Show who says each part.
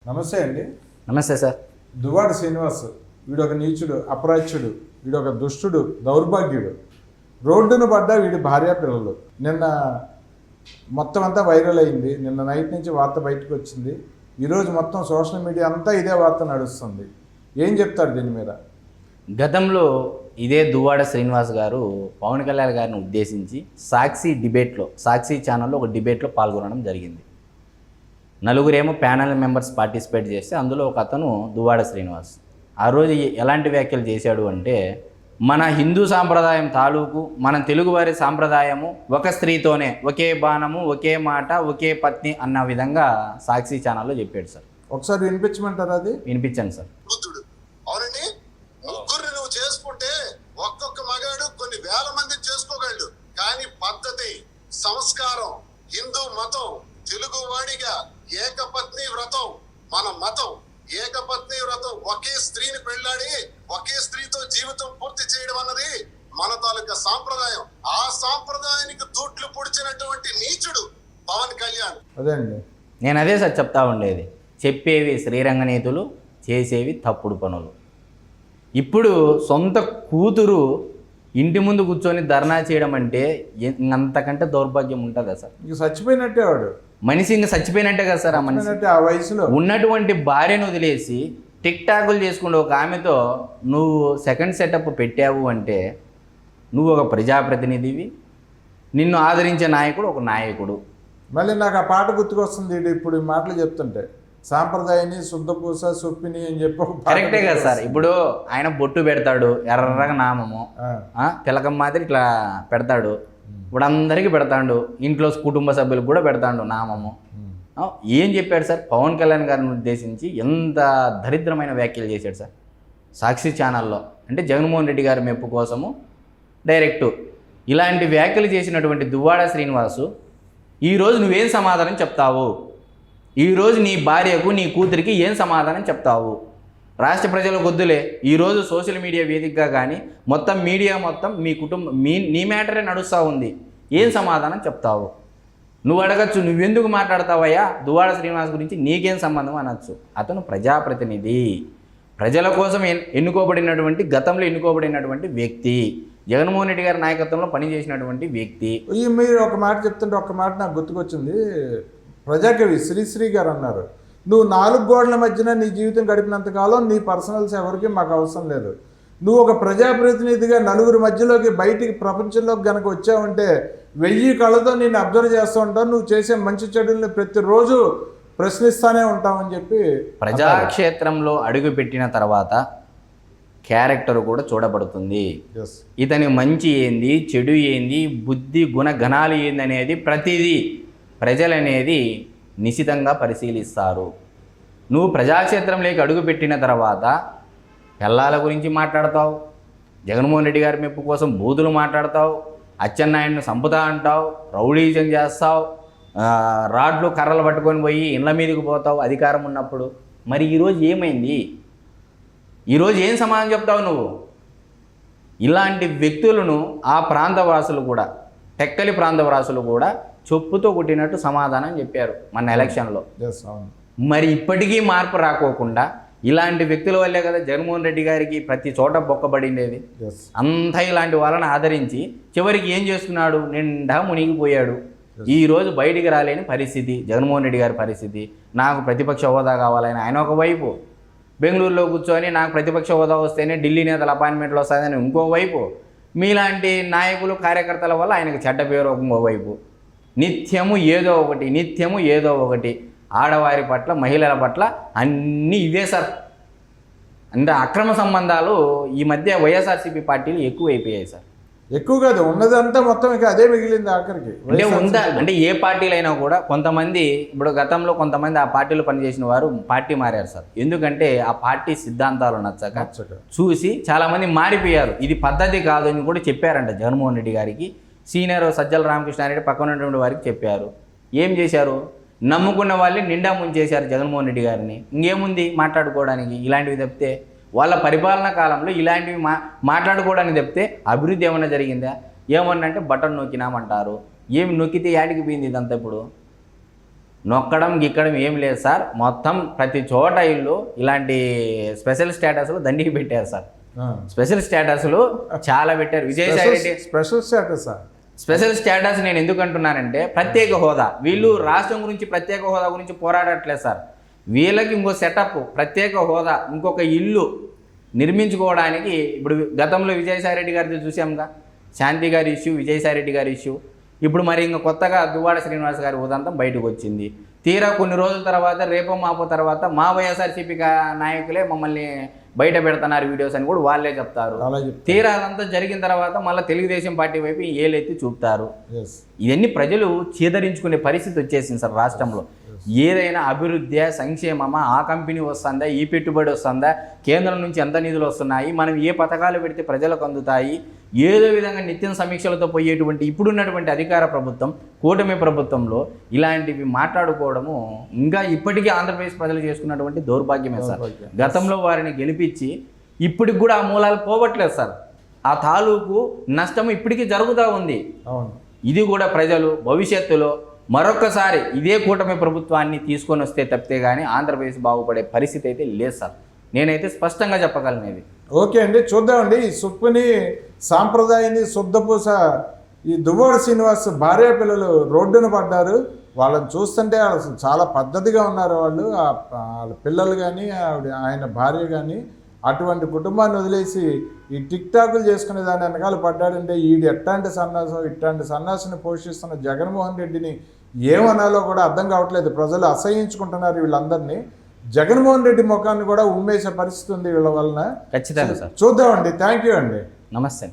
Speaker 1: నమస్తే అండి.
Speaker 2: నమస్తే సార్.
Speaker 1: దువ్వాడ శ్రీనివాస్ వీడొక నీచుడు, అపరాధ్యుడు, వీడొక దుష్టుడు, దౌర్భాగ్యుడు. రోడ్డును పడ్డ వీడి భార్య పిల్లలు. నిన్న మొత్తం అంతా వైరల్ అయింది. నిన్న నైట్ నుంచి వార్త బయటకు వచ్చింది. ఈరోజు మొత్తం సోషల్ మీడియా అంతా ఇదే వార్త నడుస్తుంది. ఏం చెప్తారు దీని మీద?
Speaker 2: గతంలో ఇదే దువ్వాడ శ్రీనివాస్ గారు పవన్ కళ్యాణ్ గారిని ఉద్దేశించి సాక్షి ఛానల్లో ఒక డిబేట్లో పాల్గొనడం జరిగింది. నలుగురేమో ప్యానల్ మెంబర్స్ పార్టిసిపేట్ చేస్తే అందులో ఒక అతను దువ్వాడ శ్రీనివాస్ ఆ రోజు ఎలాంటి వ్యాఖ్యలు చేశాడు అంటే, మన హిందూ సాంప్రదాయం తాలూకు, మన తెలుగువారి సాంప్రదాయము ఒక స్త్రీతోనే, ఒకే బాణము, ఒకే మాట, ఒకే పత్ని అన్న విధంగా సాక్షి ఛానల్లో చెప్పాడు సార్.
Speaker 1: ఒకసారి వినిపించమంటారా? అది
Speaker 2: వినిపించండి సార్.
Speaker 3: అవునండి, ముగ్గురు నువ్వు చేసుకుంటే ఒక్కొక్క మగాడు కొన్ని వేల మందిని చేసుకోగలడు. కానీ పద్ధతి, సంస్కారం, హిందూ మతం, తెలుగు వాడిగా ఏకపత్ని వ్రతం మన మతం. ఏకపత్ని వ్రతం, ఒకే స్త్రీని పెళ్ళాడి ఒకే స్త్రీతో జీవితం పూర్తి చేయడం అన్నది మన తాలూకా సాంప్రదాయం. ఆ సాంప్రదాయానికి తూట్లు పొడిచినటువంటి నీచుడు పవన్ కళ్యాణ్.
Speaker 1: అదే అండి,
Speaker 2: నేను అదే సార్ చెప్తా ఉండేది. చెప్పేవి శ్రీరంగ నీతులు, చేసేవి తప్పుడు పనులు. ఇప్పుడు సొంత కూతురు ఇంటి ముందు కూర్చొని ధర్నా చేయడం అంటే అంతకంటే దౌర్భాగ్యం ఉంటుందా సార్?
Speaker 1: ఇంక చచ్చిపోయినట్టే వాడు.
Speaker 2: మనిషి ఇంకా చచ్చిపోయినట్టే కదా సార్. ఆ మనిషి
Speaker 1: ఆ వయసులో
Speaker 2: ఉన్నటువంటి భార్యను వదిలేసి టిక్ టాకులు చేసుకుంటూ ఒక ఆమెతో నువ్వు సెకండ్ సెటప్ పెట్టావు అంటే నువ్వు ఒక ప్రజాప్రతినిధివి, నిన్ను ఆదరించే నాయకుడు ఒక నాయకుడు.
Speaker 1: మళ్ళీ నాకు ఆ పాట గుర్తుకొస్తుంది ఇప్పుడు ఈ మాటలు చెప్తుంటే. సాంప్రదాయాన్ని శుద్ధపూస సొప్పిని అని చెప్పి
Speaker 2: కరెక్టే కదా సార్. ఇప్పుడు ఆయన బొట్టు పెడతాడు, ఎర్రగా నామము, తిలకం మాదిరి ఇట్లా పెడతాడు. ఇప్పుడు అందరికీ పెడతాడు, ఇంట్లో కుటుంబ సభ్యులకు కూడా పెడతాడు నామము. ఏం చెప్పాడు సార్? పవన్ కళ్యాణ్ గారిని ఉద్దేశించి ఎంత దరిద్రమైన వ్యాఖ్యలు చేశాడు సార్ సాక్షి ఛానల్లో. అంటే జగన్మోహన్ రెడ్డి గారి మెప్పు కోసము డైరెక్టు ఇలాంటి వ్యాఖ్యలు చేసినటువంటి దువ్వాడ శ్రీనివాసు ఈరోజు నువ్వేం సమాధానం చెప్తావు? ఈరోజు నీ భార్యకు, నీ కూతురికి ఏం సమాధానం చెప్తావు? రాష్ట్ర ప్రజలకు వద్దులే, ఈరోజు సోషల్ మీడియా వేదికగా కానీ మొత్తం మీడియా మొత్తం మీ కుటుంబం నీ మ్యాటరే నడుస్తూ ఉంది. ఏం సమాధానం చెప్తావు? నువ్వు అడగచ్చు, నువ్వెందుకు మాట్లాడతావయ్యా దువ్వాడ శ్రీనివాస్ గురించి, నీకేం సంబంధం అనొచ్చు. అతను ప్రజాప్రతినిధి, ప్రజల కోసం ఎన్నుకోబడినటువంటి, గతంలో ఎన్నుకోబడినటువంటి వ్యక్తి, జగన్మోహన్ రెడ్డి గారి నాయకత్వంలో పనిచేసినటువంటి వ్యక్తి.
Speaker 1: మీరు ఒక మాట చెప్తుంటే ఒక మాట నాకు గుర్తుకొచ్చింది. ప్రజాకవి శ్రీశ్రీ గారు అన్నారు, నువ్వు 4 గోడల మధ్యన నీ జీవితం గడిపినంతకాలం నీ పర్సనల్స్ ఎవరికి మాకు అవసరం లేదు. నువ్వు ఒక ప్రజాప్రతినిధిగా నలుగురి మధ్యలోకి బయటికి ప్రపంచంలోకి కనుక వచ్చావంటే 1000 కళ్ళతో నేను అబ్జర్వ్ చేస్తూ ఉంటావు. నువ్వు చేసే మంచి చెడుల్ని ప్రతిరోజు ప్రశ్నిస్తానే ఉంటామని చెప్పి.
Speaker 2: ప్రజాక్షేత్రంలో అడుగు పెట్టిన తర్వాత క్యారెక్టర్ కూడా చూడబడుతుంది. ఇతని మంచి ఏంది, చెడు ఏంది, బుద్ధి గుణ గణాలు ఏంది అనేది ప్రతిదీ ప్రజలనేది నిశితంగా పరిశీలిస్తారు. నువ్వు ప్రజాక్షేత్రంలోకి అడుగుపెట్టిన తర్వాత పిల్లల గురించి మాట్లాడతావు, జగన్మోహన్ రెడ్డి గారి మెప్పు కోసం బూతులు మాట్లాడతావు, అచ్చెన్నాయుడిని సంపుతా అంటావు, రౌడీజం చేస్తావు, రాడ్లు కర్రలు పట్టుకొని పోయి ఇళ్ళ మీదకి పోతావు అధికారం ఉన్నప్పుడు. మరి ఈరోజు ఏమైంది? ఈరోజు ఏం సమాధానం చెప్తావు నువ్వు? ఇలాంటి వ్యక్తులను ఆ ప్రాంతవాసులు కూడా, టెక్కలి ప్రాంతవాసులు కూడా చొప్పుతో కొట్టినట్టు సమాధానం చెప్పారు మన ఎలక్షన్లో. మరి ఇప్పటికీ మార్పు రాకోకుండా ఇలాంటి వ్యక్తుల వల్లే కదా జగన్మోహన్ రెడ్డి గారికి ప్రతి చోట బొక్కబడిండేది. అంతా ఇలాంటి వాళ్ళని ఆదరించి చివరికి ఏం చేస్తున్నాడు? నిండా మునిగిపోయాడు. ఈరోజు బయటికి రాలేని పరిస్థితి జగన్మోహన్ రెడ్డి గారి పరిస్థితి. నాకు ప్రతిపక్ష హోదా కావాలని ఆయన ఒకవైపు, బెంగళూరులో కూర్చొని నాకు ప్రతిపక్ష హోదా వస్తేనే ఢిల్లీ నేతల అపాయింట్మెంట్లు వస్తాయని ఇంకోవైపు, మీలాంటి నాయకులు కార్యకర్తల వల్ల ఆయనకు చెడ్డ పేరు ఇంకోవైపు. నిత్యము ఏదో ఒకటి ఆడవారి పట్ల, మహిళల పట్ల అన్నీ ఇవే సార్. అంటే అక్రమ సంబంధాలు ఈ మధ్య వైఎస్ఆర్సీపీ పార్టీలు ఎక్కువైపోయాయి సార్.
Speaker 1: ఎక్కువ కాదు, ఉన్నదంతా మొత్తం ఇక అదే మిగిలింది ఆఖరికి.
Speaker 2: అంటే ఏ పార్టీలైనా కూడా కొంతమంది, ఇప్పుడు గతంలో కొంతమంది ఆ పార్టీలో పనిచేసిన వారు పార్టీ మారారు సార్. ఎందుకంటే ఆ పార్టీ సిద్ధాంతాలు నచ్చక చూసి చాలామంది మారిపోయారు. ఇది పద్ధతి కాదు అని కూడా చెప్పారంట జగన్మోహన్ రెడ్డి గారికి. సీనియర్ సజ్జల రామకృష్ణారెడ్డి పక్కన ఉన్నటువంటి వారికి చెప్పారు. ఏం చేశారు? నమ్ముకున్న వాళ్ళని నిండా ముంచేశారు జగన్మోహన్ రెడ్డి గారిని. ఇంకేముంది మాట్లాడుకోవడానికి? ఇలాంటివి తప్పితే వాళ్ళ పరిపాలనా కాలంలో ఇలాంటివి మాట్లాడుకోవడానికి తప్పితే అభివృద్ధి ఏమన్నా జరిగిందా? ఏమన్నా అంటే బటన్ నొక్కినామంటారు. ఏమి నొక్కితే యాడికి పోయింది ఇదంతా? ఇప్పుడు నొక్కడం గిక్కడం ఏం లేదు సార్. మొత్తం ప్రతి చోట ఇల్లు ఇలాంటి స్పెషల్ స్టేటస్లు దండికి పెట్టారు సార్. స్పెషల్ స్టేటస్లు చాలా పెట్టారు. Vijayasai Reddy
Speaker 1: special status
Speaker 2: special status నేను ఎందుకు అంటున్నానంటే ప్రత్యేక హోదా. వీళ్ళు రాష్ట్రం గురించి ప్రత్యేక హోదా గురించి పోరాడట్లేదు సార్. వీళ్ళకి ఇంకో సెటప్, ప్రత్యేక హోదా, ఇంకొక ఇల్లు నిర్మించుకోవడానికి. ఇప్పుడు గతంలో విజయసాయి రెడ్డి గారిది చూసాంగా, శాంతి గారి ఇష్యూ, విజయసాయి రెడ్డి గారి ఇష్యూ. ఇప్పుడు మరి ఇంకా కొత్తగా దువ్వాడ శ్రీనివాస్ గారి ఉదంతం బయటకు వచ్చింది. తీరా కొన్ని రోజుల తర్వాత, రేపో మాపో తర్వాత మా వైఎస్ఆర్సీపీ నాయకులే మమ్మల్ని బయట పెడుతున్నారు వీడియోస్ అని కూడా వాళ్ళే చెప్తారు. తీరా అదంతా జరిగిన తర్వాత మళ్ళీ తెలుగుదేశం పార్టీ వైపు ఏలెత్తి చూపుతారు. ఇవన్నీ ప్రజలు చీదరించుకునే పరిస్థితి వచ్చేసింది సార్ రాష్ట్రంలో. ఏదైనా అభివృద్ధి, సంక్షేమమా, ఆ కంపెనీ వస్తుందా, ఈ పెట్టుబడి వస్తుందా, కేంద్రం నుంచి ఎంత నిధులు వస్తున్నాయి, మనం ఏ పథకాలు పెడితే ప్రజలకు అందుతాయి, ఏదో విధంగా నిత్యం సమీక్షలతో పోయేటువంటి ఇప్పుడున్నటువంటి అధికార ప్రభుత్వం, కూటమి ప్రభుత్వంలో ఇలాంటివి మాట్లాడుకోవడము ఇంకా ఇప్పటికీ ఆంధ్రప్రదేశ్ ప్రజలు చేసుకున్నటువంటి దౌర్భాగ్యమే సార్. గతంలో వారిని గెలిపించి ఇప్పటికి కూడా ఆ మూలాలు పోవట్లేదు సార్. ఆ తాలూకు నష్టం ఇప్పటికీ జరుగుతూ ఉంది. ఇది కూడా ప్రజలు భవిష్యత్తులో మరొక్కసారి ఇదే కూటమి ప్రభుత్వాన్ని తీసుకొని వస్తే తప్పితే కానీ ఆంధ్రప్రదేశ్ బాగుపడే పరిస్థితి అయితే లేదు సార్. నేనైతే స్పష్టంగా చెప్పగలను ఇది.
Speaker 1: ఓకే అండి, చూద్దామండి. ఈ సుప్పుని సాంప్రదాయాన్ని శుద్ధపూస ఈ దువ్వాడ శ్రీనివాస్ భార్య పిల్లలు రోడ్డున పడ్డారు. వాళ్ళని చూస్తుంటే అసలు చాలా పద్ధతిగా ఉన్నారు వాళ్ళు. వాళ్ళ పిల్లలు కానీ ఆయన భార్య కానీ. అటువంటి కుటుంబాన్ని వదిలేసి ఈ టిక్ టాకులు చేసుకునే దాని వెనకాల పడ్డాడంటే ఈడు ఎట్లాంటి సన్నాసం, ఇట్లాంటి సన్నాసిని పోషిస్తున్న జగన్మోహన్ రెడ్డిని ఏమనాలో కూడా అర్థం కావట్లేదు. ప్రజలు అసహించుకుంటున్నారు వీళ్ళందరినీ. జగన్మోహన్ రెడ్డి ముఖాన్ని కూడా ఉమ్మేసే పరిస్థితి ఉంది వీళ్ళ వలన.
Speaker 2: ఖచ్చితంగా సార్,
Speaker 1: చూద్దామండి. థ్యాంక్ యూ అండి.
Speaker 2: నమస్తే.